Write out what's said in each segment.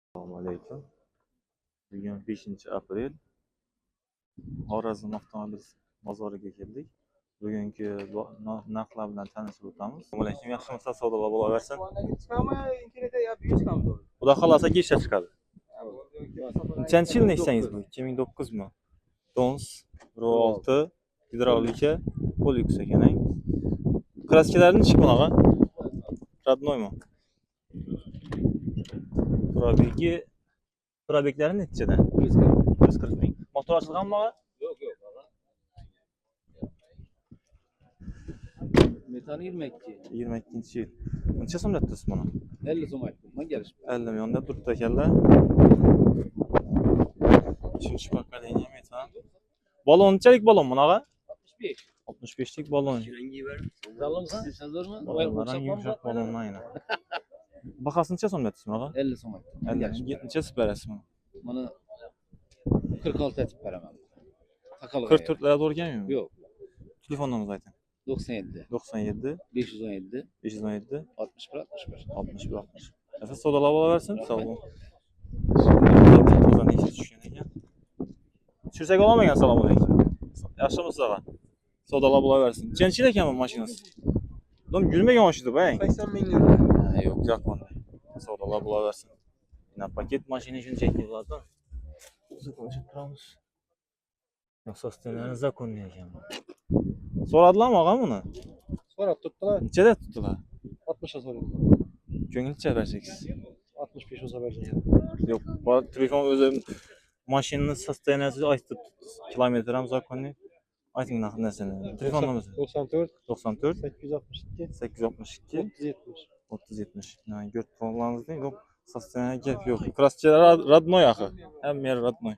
Assalomu alaykum. Bugun 5-aprel. Xorazm avtomobil bozoriga keldik. Bugungi narxlar bilan tanishib o'tamiz. Assalomu alaykum. Yaxshimisiz? Savdolar bo'laversin. Xudo xolasa ishga chiqadi. Nechanchi yil nechsangiz bu? 2009 mi? Dons, R6, gidravlika, Polux ekan. Kraskalar nechi bunaqa? Роднойmi? Probeklari nechida? 140 ming. Motor ochilganmi? Yo'q. Metan 22. 22-yil. Necha so'mda turibsiz buni? 50 so'm aytdim. Men kelishib. 50 millionda turibdi ekanlar. 3-chi pokoleniya metan. Balon nechalik balon bunaqa? 65. 65lik balon. Salonsan? Hazırmı? Balonlar yumshoq balonlar aynan. Bahasi necha so'mda turibsiz bunaqa? 50 so'm aytdim. 50. Necha berasiz buni? Buni 46 etib beraman. Taqalga. 44 lira o'rganmaymi? Yo'q. Telefon nomeringizni ayting. 97 97 517 517 61 61. 61 60. Efendim sodalar bo'laversin. Sog' bo'ling. Tozani ishi tushgan ekan. Tushirsak olmagan. Assalomu alaykum. Yaxshimisiz og'a? Sodalar bo'laversin. Nechanchi yil ekan bu mashinasi? Dom yurmagan mashina bang. 80 ming euro. Yo'q, yo'q bunday. Sodalar bo'laversin. Na paket mashina shunchaki bo'ladi. O'zi ko'rib turamiz. Sostenani zakonniy ekan. So'radilarmi og'a buni? So'rab turibdilar. Nechada tutdilar? 60 ga so'raydi. Ko'ngilcha berasiz. 65 olsa bereceğim. Yo'q, telefon o'zi mashinani sosteniyasi aytib kilometr ham zakonniy. Ayting narsani. Telefon nomeringiz 94 94 862 862 3070. 3070. Yani gört programlarınızda yok. Sosteniyaya gap yo'q. Kraskalar родной axı. Hamma yer родной.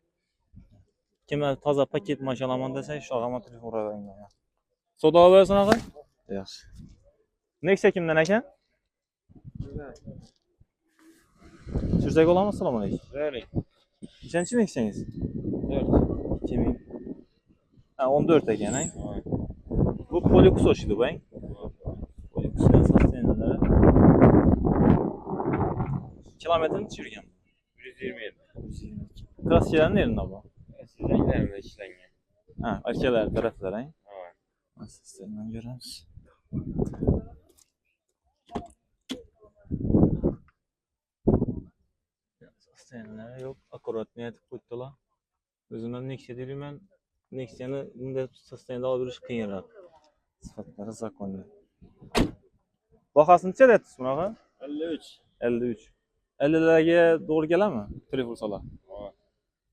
Kim toza paket mashina olaman desa, shu og'ama telefon uravering. Soda olaversin og'a? Yaxshi. Nexia kimdan ekan? Tushirsak bo'ladimi? Assalomu alaykum. Verin. Nechanchi Nexia'ngiz? 4. 2000. Ha, 14 ekan, ha? Bu Polux o'shidi bang. Polux sosteniyalari. Kilometrni tushirgan. 127. 122. Kraskalar nerede bu? Sizden işlengen. Ha, arkalar taraflar, ha? Evet. Sistemden görürüz. Sistemler yok. Akurat ne yapıp koydular. Özümden Nexia diyorum ben. Nexia'nı bunda sistemde alabiliriz kıyırak. Sıfatları zakonlu. Bakasın neçə etdiniz bunaqa? 53. 53. 50'lərə doğru gələr mi? Telefon sala. Evet.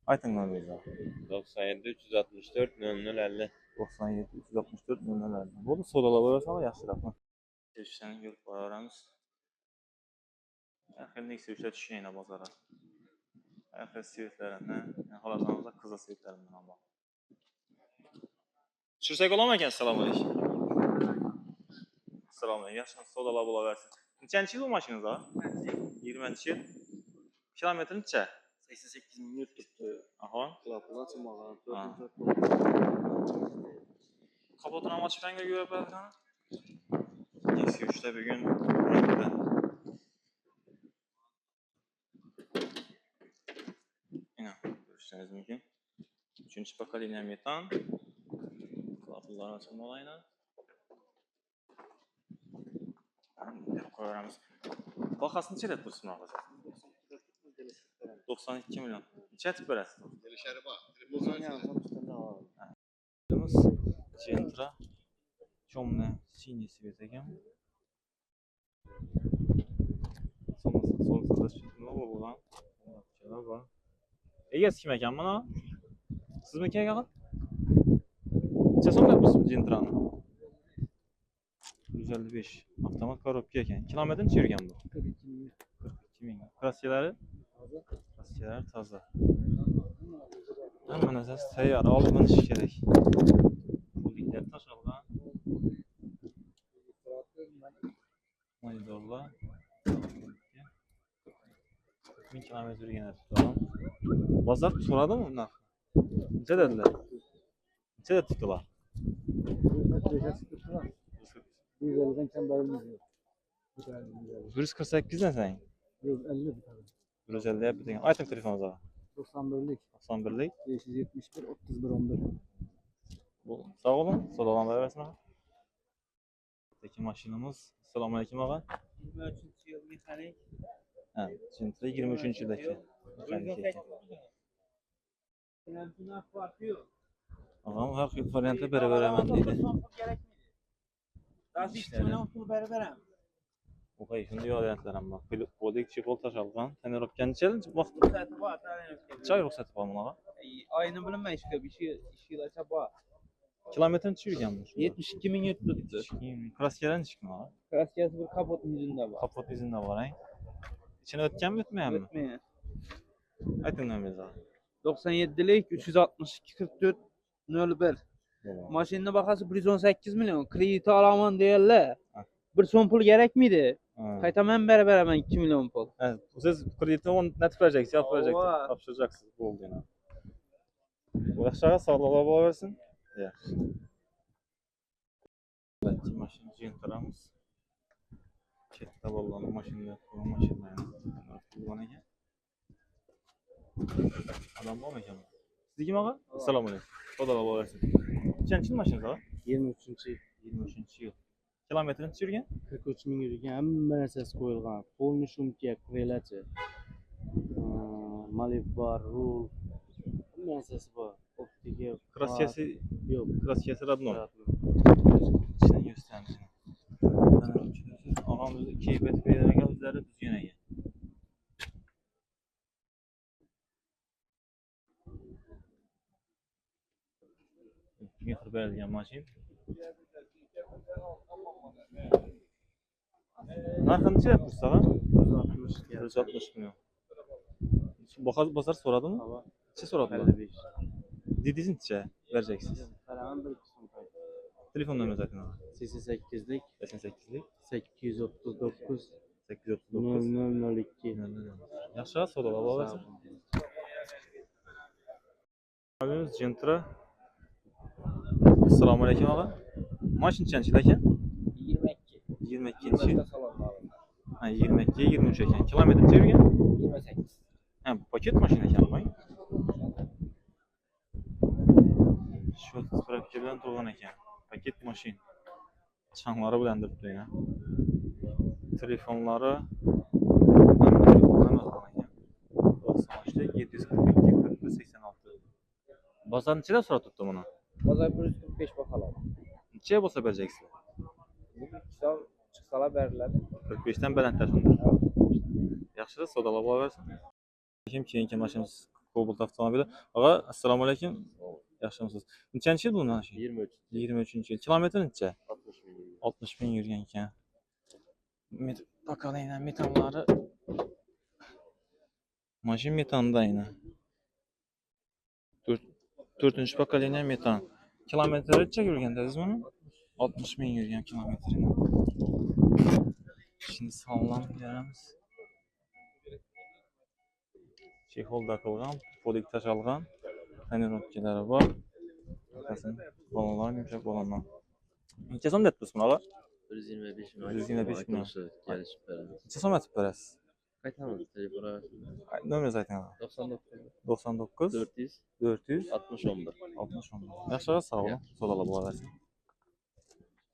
Aytın nömrənizi. 97 364 0050. 97 364 0050. Bu da sodalar varsa yaxşıрақ. Keçəni görüb qoyarıq. Axir Nexia işlə düşən bazara. Axir sivitlərindən, hal-hazırda qızıl sivitlərindən almaq. Düşürsək olar mı ekan? Assalomu alaykum. Assalomu alaykum. Yaxşı sodalar bo'laversin. Nechanchi yil bu mashinangiz ha? 20-chi yil. Kilometr necha? 88 ming yurtibdi. Aha. Klaplar açılmagan. Kapotini ham ochib rangga ko'rib bergan. Nexia 3'te bugun o'tdi. Mana ko'rishingiz mumkin. 3-chi pokoleniya metan. Klaplar ochilmagan. Koyarız. Bahasını neçə deb tursun ağız? 92 milyon. Neçə etib verəsiz? Gelişeri bak. Telefon Biz Gentra темный синий цвет ekan. Sonrasında nima bo'lgan? Bor. Egasi kim ekan buni? Sizmi ekan? Necha so'm deb Gentrani? 155. Avtomat korobka ekan. Kilometr necha yurgan bu? 42 ming. Kraskalar toza. Hamma narsa tayyor, olinishi kerak. Pulliklar tashlangan. Monitorlar. 1000 kilometr yurgan tutdim. Bozor so'radimi bundan? Necha dedilar? Necha deb tutdilar? 150'den kam verilmez yok. 148 ne sen? Yok 50 bir tane. 150'ye bir degen. Aytın telefonunuza. 91'lik 91'lik. 571 31 11. Bu sağ olun. Solalan versin ağa. Peki maşinimiz. Selamun aleyküm ağa. 23 yıl mekanik. Ha, şimdi 23. yıldaki. Mekanik eken. Finansına farkı yok. Ağam her variantı beraber hemen deydi. Daha 2 milyon pul beraber. Okey, şimdi variantlarım bak. Polik çift taş algan. Sen European Challenge vaqt Ruhsatı var. çay ruhsatı var mı ağa? Ayını bilinmey işte bir şey işi var. Kilometrini çürüyen bu. 72 bin yurt tuttu. Kraskeren çıkma ağa. Kraskiyası bir kapotun yüzünde var. Kapot izinde var ay. İçine ötken mi ötmeyen mi? Ötmeyin. Aytın ömrümüz ağa. 97'lik 362 44 01. Maşinine bakası 118 milyon. Krediti alaman değerli. Ha. Bir son pul gerek miydi? Ha. Kaytamen beraber hemen 2 milyon pul. Evet, siz krediti on net vereceksiniz, yap vereceksiniz, Ova. tapşıracaksınız bu olduğuna. Bu aşağı sağlığa bağlı versin. Yaxşı. Evet, maşın jentaramız. Ketdə bollanı maşında, bu maşınlarını kullanırken. Adam var mı ki? Siz kim ağa? Selamun aleyküm. O da bağlı versin. Kaçıncı maşınız ağa? 23. 23. yıl. Kilometrini sürgen? 43 ming yurgan hamma narsasi qo'yilgan. Polni shumka, krelachi. Malib bor, rul. Hamma narsasi bor. Optika. Krasyası, yo'q. krasyası radno. İçinden göstermiş. Ağam özü keybet beylere gözleri düzgün ege. Mehir berilgen maşin. Narxı neçə yapmış sağa? 160. 160 milyon. Bazar soradı mı? Hava Neçə soradılar? 55. Dediniz neçə vereceksiniz? Paramın bir kısmı kaydı. Telefon nömrə zaten ağa. 88'lik 88'lik 839 839 0002. Yaxşı sorular var. Abimiz Gentra. Assalamu aleyküm ağa. Maşın çənçidə ekan? 22. 22-ci. salonlar. Ha 22 23 ekan. Kilometr çevirgen? 28. Ha bu paket maşın ekan bay. Şu trafikçi bilen turgan ekan. Paket maşın. Çanları bilen durupdu ya. Telefonları telefondan ekan. 742 41 86. Bazar neçədə sonra tutdu bunu? Bazar 145 bakalım. Neçəyə bolsa verəcəksiniz? Bu kitap çıksalar verirler. 45'ten beləntəsində. Yaxşı da sodalar var versin. Kim keyinki maşınımız Cobalt avtomobili. Ağa, assalamu aleyküm. Yaxşımısınız? Neçənci il bunun maşın? 23. 23-cü il. Kilometr neçə? 60 milyon. 60 bin yürüyen ikən. Bakalım yine metanları. Maşın metanda yine. 4-cü bakalım metan. Kilometre neçə yürüyəndəniz bunu? 60 bin yürüyen kilometrini. Şimdi sağlam yerimiz. Çexol takılgan, polik taş algan. Tonirovkaları var. Arkasında balonlar yumuşak balonlar. Neçə som etdiniz buna? 125 milyon. 125 milyon. Gelişip verelim. Neçə som etib verəsiz? Kaytamaz telefona. Nömrə zaten. 99 99 400 400 60 11. 60 10. Yaxşı sağ olun. Sodala bu versin.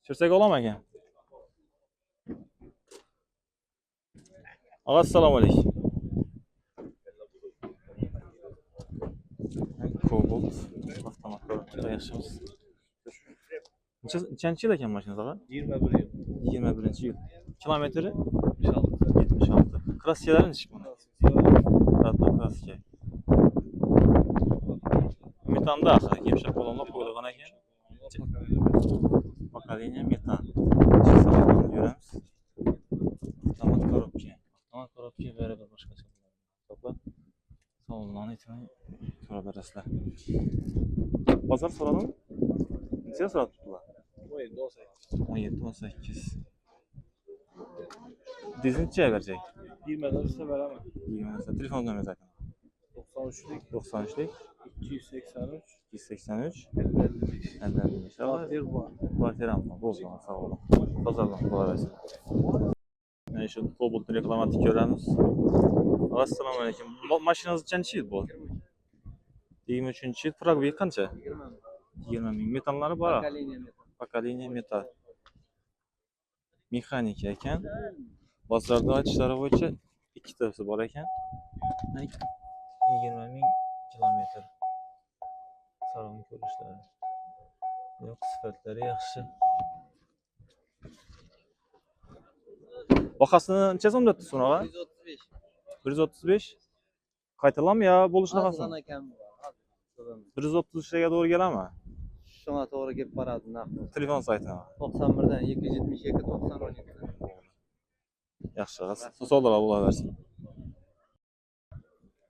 Sürsək olam əgən? Ağa, assalamu aleyküm. Cobalt avtomatlar yaşamız. Neçənci il ekan maşınız ağa? 21 yıl. 21-ci il. Kilometri 76. 76. Kraskiyələri neçə bunlar? Radno kraskiya. Metanda axı, yumşaq balonlar qoyulğan ekan. Bakalım metan. Çıksaydı görəmiz. Avtomat korobki. Avtomat korobki beraber başqa çıxırlar. Toplar. Salondan etmə sonra verəslər. Bazar soradım. Neçə saat tutdular? 17 18. Dizin neçəyə verəcək? 20'den üstüne veremem. 20. Telefon nömrə zaten. 93'lük 93'lik 283 283 55. 55. Var bir var. Kvartiram var. Bozma sağ olun. Pazardan kolay versin. Mana shu Cobalt reklamasini ko'ramiz. Assalomu alaykum. Mashinangiz qancha yil bu? 23-yil. Probegi qancha? 20 ming. Metallari bor. Pokoleniya metal. Mexanika ekan. Bozorda aytishlari bo'yicha ikkitasi bor ekan. 20 ming kilometr. Salon ko'rishlari. Yo'q, sifatlari yaxshi. Bahasini necha so'm debdi so'naga? 135. Qaytalammi yo bo'lishini qilsin? 133 ga to'g'ri keladimi? Shunga to'g'ri kelib boradi narxi. Telefon saytini. 91 dan 272 90 Yaxshi, so'zlar bo'laversin.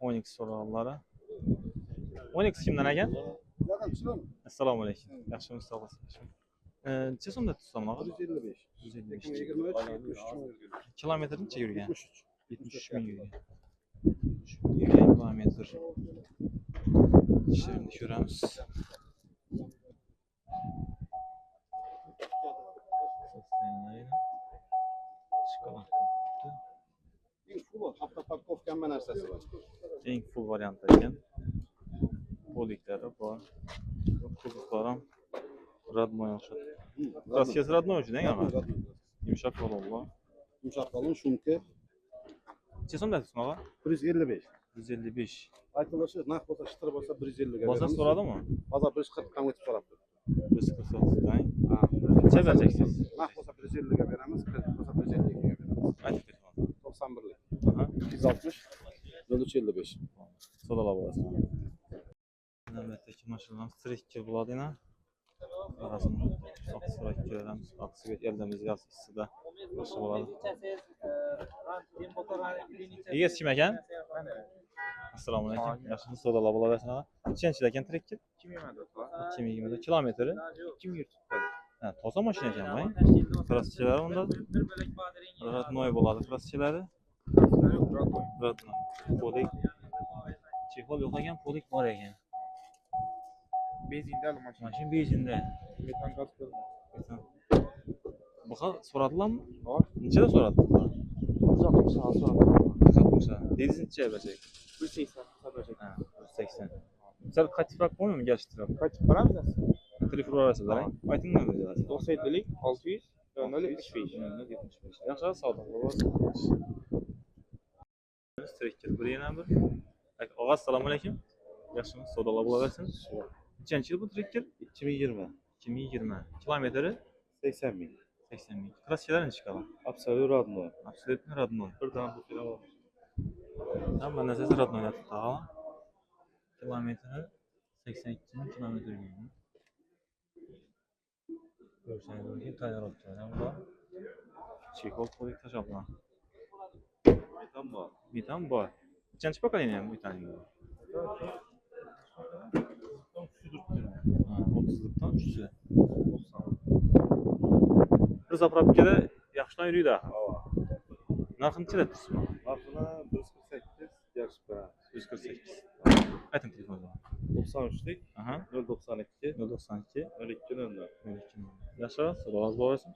12 so'rovlari. 12 kimdan ekan? Assalomu alaykum. Yaxshimisiz, sog' bo'lasiz. Necha so'm debdi so'naga? 155. 155. Kilometr necha yurgan? 73 ming yurgan. 73 ming yurgan kilometr. Şimdi ko'ramiz. Eng full variant ekan. Poliklari bor. Kuzuklari ham radnoy o'xshadi. Rossiyasi radnoy uchun ama. Yumshoq bo'ladi. Yumshoq qalin shumka Necha so'm debdi so'naga? 155. 155. Aytilishi narx bo'lsa shitir bo'lsa 150 ga. Bozor so'radimi? Hozir 140 dan o'tib so'rabdi. 149 dan. Necha bereceksiz? Narx bo'lsa 150 ga beramiz, kredit bo'lsa 150 ga beramiz. Aytib ketaman. 91 lik. Aha. 260 0355. So'ralab olasiz. Navbatdagi mashinamiz Strekker bo'ladi yana. Orasini so'rab ko'ramiz. Oqsiga eldimiz yaxshisi yaxshi bo'ladi. Egasi kim ekan? Assalomu alaykum. Yaxshimisiz? So'ralab olasiz. Nechanchi ekan Strekker? 2020 kilometri 2000 tutadi. Ha, toza mashina ekan, kraschalari unda radnoy bo'ladi, kraschalari. Radnoy. Polik. Chexol yo'q ekan, polik bor ekan. Benzinda mashina. Mashina benzinda. Metan gaz ko'rdi. Bu xil so'radilarmi? Bor. Nechada so'radi? 160 so'radi. 160. Dedingiz necha bersak? 180 so'radi. Ha, 180. Sal qattiqroq bo'lmaymi gashtirib? Qaytib boramiz. Telefon orasida, aytinglar o'zi. 97 lik 600 075. 075. Yaxshi, savdo bo'ladi. Strekker bir yana bir. Og'a, assalomu alaykum. Yaxshimisiz? Savdolar bo'laversin. Nechanchi yil bu Strekker? 2020. 2020. Kilometri 80 ming. 80 ming. Kraschalari necha qala? Absolut radnoy. Absolutно родной. Birdan bu film bor. Hamma narsasi родной yaptı. Kilometri 82 ming kilometr yurgan. Ko'rsangiz, tayyorlabdi. Ham bor. Chexol qo'yib tashlabman. Metan bor. Nechanchi pokoleniya bu metanning? 30likdan 3'si. Bir zapravkada yaxshidan yuriydi. Narxi necha deb turibsiz? Narxini 148 yarışib beramiz. 148. Ayting telefonini. 93 lik Aha. 092 092 02 00. 12. Yaxshi, so'roq bo'lsin.